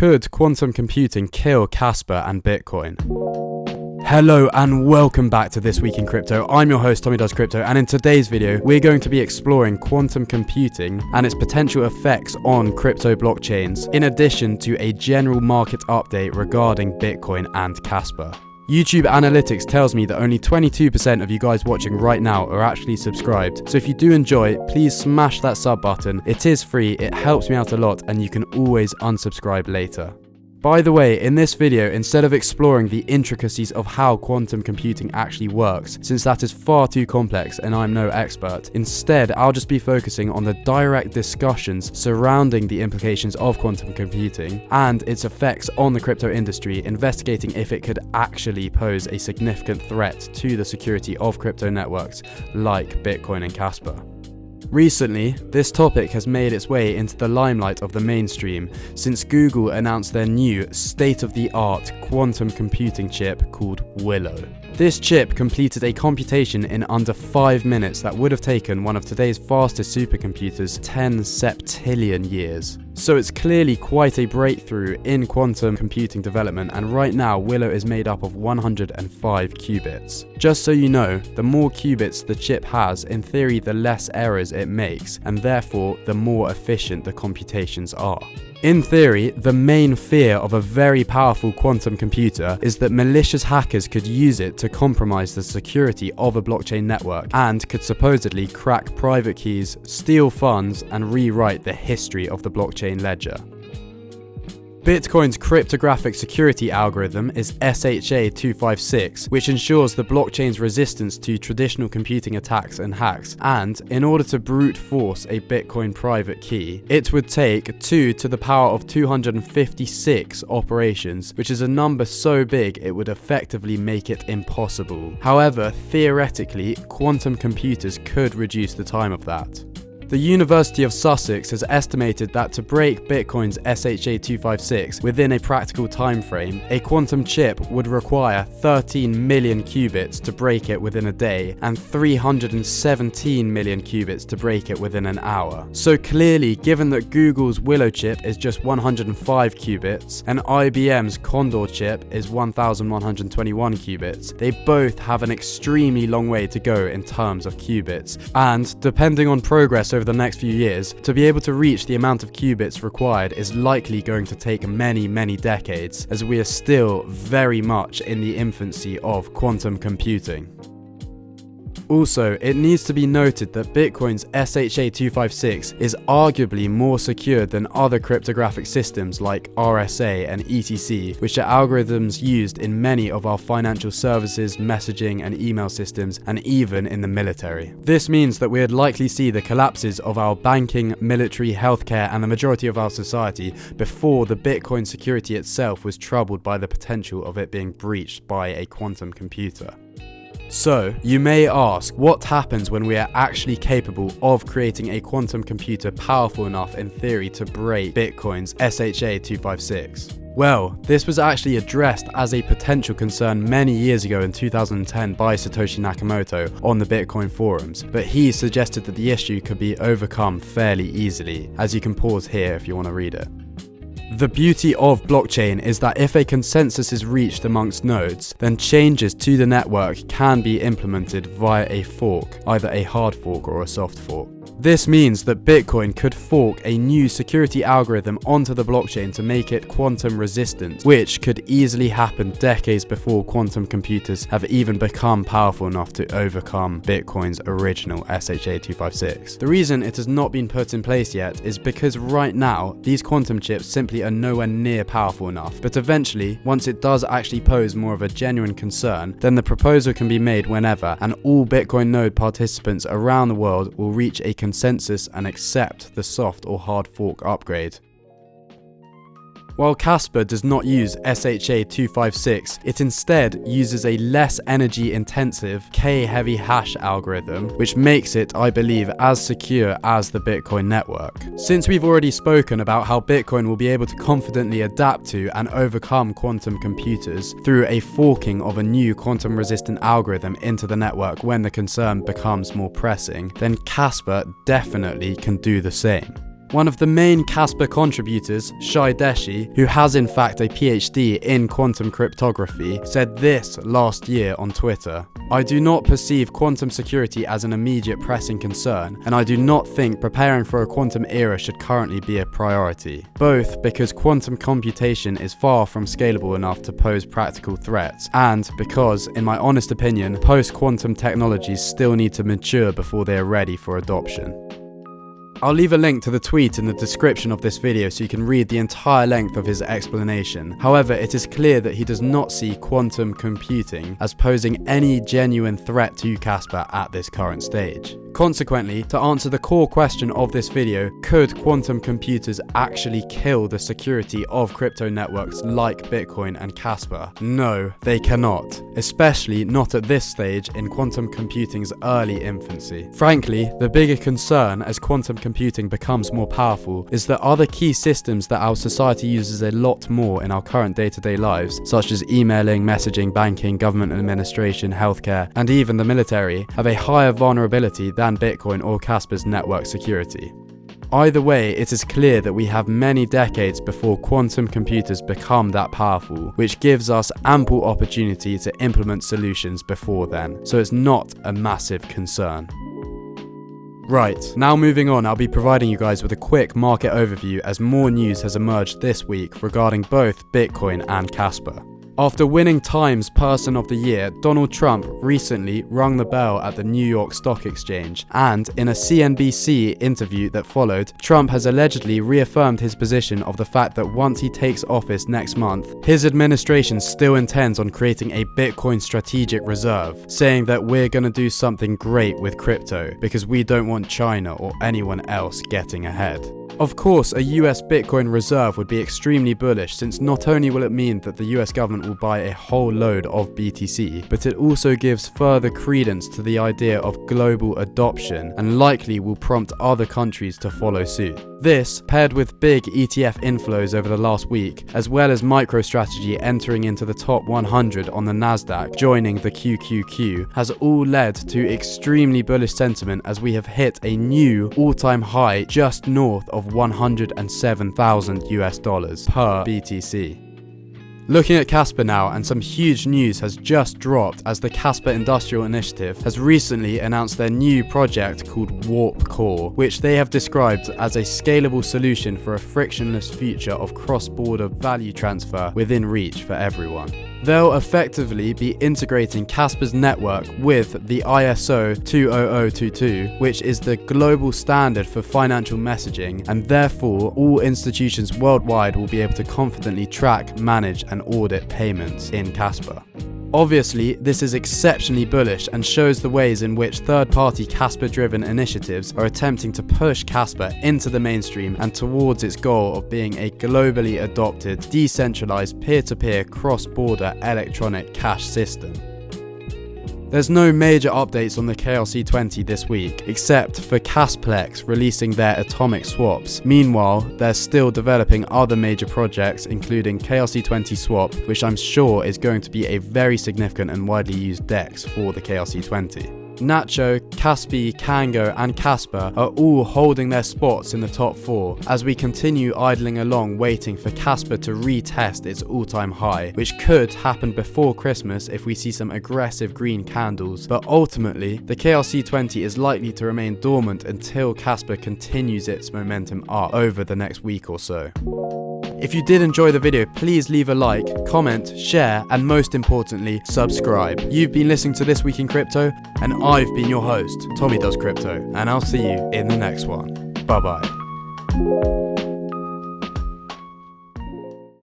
Could quantum computing kill KASPA and BITCOIN? Hello and welcome back to This Week in Crypto. I'm your host Tommy Does Crypto, and in today's video we're going to be exploring quantum computing and its potential effects on crypto blockchains, in addition to a general market update regarding Bitcoin and KASPA. YouTube analytics tells me that only 22% of you guys watching right now are actually subscribed, so if you do enjoy, please smash that sub button. It is free, it helps me out a lot, and you can always unsubscribe later. By the way, in this video, instead of exploring the intricacies of how quantum computing actually works, since that is far too complex and I'm no expert, instead I'll just be focusing on the direct discussions surrounding the implications of quantum computing and its effects on the crypto industry, investigating if it could actually pose a significant threat to the security of crypto networks like Bitcoin and KASPA. Recently, this topic has made its way into the limelight of the mainstream since Google announced their new state-of-the-art quantum computing chip called Willow. This chip completed a computation in under 5 minutes that would have taken one of today's fastest supercomputers 10 septillion years. So it's clearly quite a breakthrough in quantum computing development, and right now Willow is made up of 105 qubits. Just so you know, the more qubits the chip has, in theory the less errors it makes, and therefore the more efficient the computations are. In theory, the main fear of a very powerful quantum computer is that malicious hackers could use it to compromise the security of a blockchain network and could supposedly crack private keys, steal funds, and rewrite the history of the blockchain ledger. Bitcoin's cryptographic security algorithm is SHA-256, which ensures the blockchain's resistance to traditional computing attacks and hacks, and in order to brute force a Bitcoin private key, it would take 2 to the power of 256 operations, which is a number so big it would effectively make it impossible. However, theoretically, quantum computers could reduce the time of that. The University of Sussex has estimated that to break Bitcoin's SHA-256 within a practical time frame, a quantum chip would require 13 million qubits to break it within a day and 317 million qubits to break it within an hour. So clearly, given that Google's Willow chip is just 105 qubits and IBM's Condor chip is 1121 qubits, they both have an extremely long way to go in terms of qubits, and depending on progress over the next few years, to be able to reach the amount of qubits required is likely going to take many decades, as we are still very much in the infancy of quantum computing. Also, it needs to be noted that Bitcoin's SHA-256 is arguably more secure than other cryptographic systems like RSA and ETC, which are algorithms used in many of our financial services, messaging and email systems, and even in the military. This means that we'd likely see the collapses of our banking, military, healthcare, and the majority of our society before the Bitcoin security itself was troubled by the potential of it being breached by a quantum computer. So, you may ask, what happens when we are actually capable of creating a quantum computer powerful enough in theory to break Bitcoin's SHA-256? Well, this was actually addressed as a potential concern many years ago in 2010 by Satoshi Nakamoto on the Bitcoin forums, but he suggested that the issue could be overcome fairly easily, as you can pause here if you want to read it. The beauty of blockchain is that if a consensus is reached amongst nodes, then changes to the network can be implemented via a fork, either a hard fork or a soft fork. This means that Bitcoin could fork a new security algorithm onto the blockchain to make it quantum resistant, which could easily happen decades before quantum computers have even become powerful enough to overcome Bitcoin's original SHA-256. The reason it has not been put in place yet is because right now, these quantum chips simply are nowhere near powerful enough, but eventually, once it does actually pose more of a genuine concern, then the proposal can be made whenever, and all Bitcoin node participants around the world will reach a consensus and accept the soft or hard fork upgrade. While KASPA does not use SHA-256, it instead uses a less energy-intensive K-heavy hash algorithm, which makes it, I believe, as secure as the Bitcoin network. Since we've already spoken about how Bitcoin will be able to confidently adapt to and overcome quantum computers through a forking of a new quantum-resistant algorithm into the network when the concern becomes more pressing, then KASPA definitely can do the same. One of the main KASPA contributors, Shai Deshi, who has in fact a PhD in quantum cryptography, said this last year on Twitter: "I do not perceive quantum security as an immediate pressing concern, and I do not think preparing for a quantum era should currently be a priority. Both because quantum computation is far from scalable enough to pose practical threats, and because, in my honest opinion, post-quantum technologies still need to mature before they are ready for adoption." I'll leave a link to the tweet in the description of this video so you can read the entire length of his explanation. However, it is clear that he does not see quantum computing as posing any genuine threat to KASPA at this current stage. Consequently, to answer the core question of this video, could quantum computers actually kill the security of crypto networks like Bitcoin and KASPA? No, they cannot, especially not at this stage in quantum computing's early infancy. Frankly, the bigger concern as quantum computing becomes more powerful is that other key systems that our society uses a lot more in our current day-to-day lives, such as emailing, messaging, banking, government administration, healthcare, and even the military, have a higher vulnerability than Bitcoin or KASPA's network security. Either way, it is clear that we have many decades before quantum computers become that powerful, which gives us ample opportunity to implement solutions before then, so it's not a massive concern. Right, now moving on, I'll be providing you guys with a quick market overview as more news has emerged this week regarding both Bitcoin and KASPA. After winning Time's Person of the Year, Donald Trump recently rung the bell at the New York Stock Exchange, and in a CNBC interview that followed, Trump has allegedly reaffirmed his position of the fact that once he takes office next month, his administration still intends on creating a Bitcoin strategic reserve, saying that we're gonna do something great with crypto because we don't want China or anyone else getting ahead. Of course, a US Bitcoin reserve would be extremely bullish, since not only will it mean that the US government will buy a whole load of BTC, but it also gives further credence to the idea of global adoption and likely will prompt other countries to follow suit. This, paired with big ETF inflows over the last week, as well as MicroStrategy entering into the top 100 on the Nasdaq, joining the QQQ, has all led to extremely bullish sentiment as we have hit a new all-time high just north of $107,000 US per BTC. Looking at KASPA now, and some huge news has just dropped as the KASPA Industrial Initiative has recently announced their new project called Warp Core, which they have described as a scalable solution for a frictionless future of cross-border value transfer within reach for everyone. They'll effectively be integrating KASPA's network with the ISO 20022, which is the global standard for financial messaging, and therefore all institutions worldwide will be able to confidently track, manage, and audit payments in KASPA. Obviously, this is exceptionally bullish and shows the ways in which third-party KASPA-driven initiatives are attempting to push KASPA into the mainstream and towards its goal of being a globally adopted, decentralized, peer-to-peer, cross-border electronic cash system. There's no major updates on the KRC20 this week, except for Casplex releasing their atomic swaps. Meanwhile, they're still developing other major projects, including KRC20 Swap, which I'm sure is going to be a very significant and widely used DEX for the KRC20. Nacho, Kaspi, Kango, and KASPA are all holding their spots in the top 4 as we continue idling along waiting for KASPA to retest its all-time high, which could happen before Christmas if we see some aggressive green candles, but ultimately the KRC20 is likely to remain dormant until KASPA continues its momentum up over the next week or so. If you did enjoy the video, please leave a like, comment, share, and most importantly, subscribe. You've been listening to This Week in Crypto, and I've been your host, Tommy Does Crypto, and I'll see you in the next one. Bye bye.